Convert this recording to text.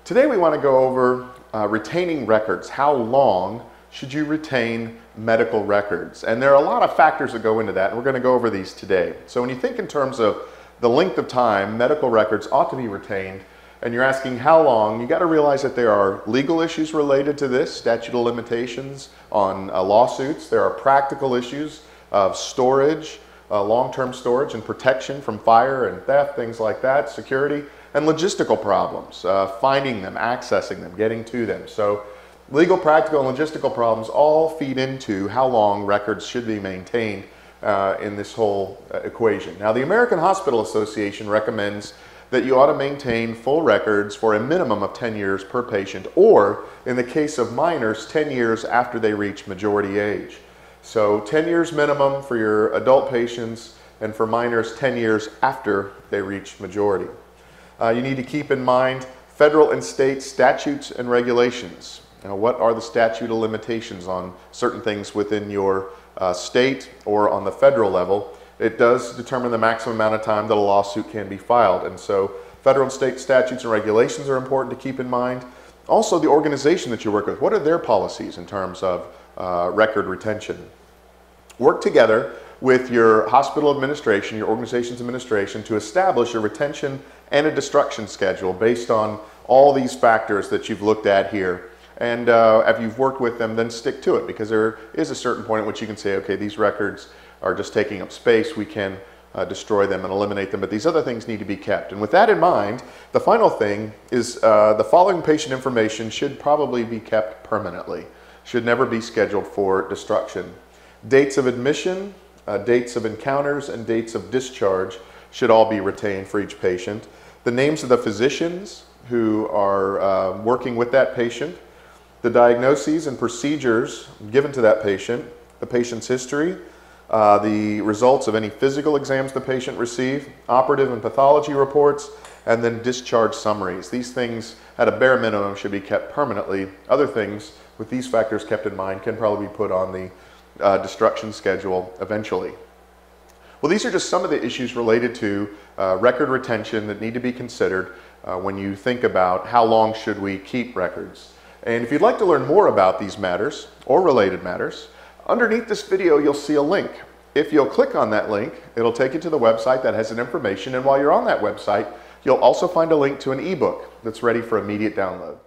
Today we want to go over retaining records. How long should you retain medical records? And there are a lot of factors that go into that, and we're going to go over these today. So when you think in terms of the length of time medical records ought to be retained, and you're asking how long, you got to realize that there are legal issues related to this, statute of limitations on lawsuits. There are practical issues of storage, long-term storage and protection from fire and theft, things like that, security, and logistical problems, finding them, accessing them, getting to them. So legal, practical, and logistical problems all feed into how long records should be maintained in this whole equation. Now, the American Hospital Association recommends that you ought to maintain full records for a minimum of 10 years per patient, or in the case of minors, 10 years after they reach majority age. So 10 years minimum for your adult patients, and for minors 10 years after they reach majority. You need to keep in mind federal and state statutes and regulations. Now, what are the statute of limitations on certain things within your state or on the federal level? It does determine the maximum amount of time that a lawsuit can be filed. And so federal and state statutes and regulations are important to keep in mind. Also, the organization that you work with, what are their policies in terms of record retention? Work together with your hospital administration, your organization's administration, to establish a retention and a destruction schedule based on all these factors that you've looked at here. And if you've worked with them, then stick to it, because there is a certain point at which you can say, okay, these records are just taking up space, we can destroy them and eliminate them, but these other things need to be kept. And with that in mind, the final thing is the following patient information should probably be kept permanently, should never be scheduled for destruction. Dates of admission, dates of encounters, and dates of discharge should all be retained for each patient. The names of the physicians who are working with that patient, the diagnoses and procedures given to that patient, the patient's history, the results of any physical exams the patient received, operative and pathology reports, and then discharge summaries. These things, at a bare minimum, should be kept permanently. Other things, with these factors kept in mind, can probably be put on the destruction schedule eventually. Well, these are just some of the issues related to record retention that need to be considered when you think about how long should we keep records. And if you'd like to learn more about these matters or related matters, underneath this video you'll see a link. If you'll click on that link, it'll take you to the website that has that information, and while you're on that website, you'll also find a link to an ebook that's ready for immediate download.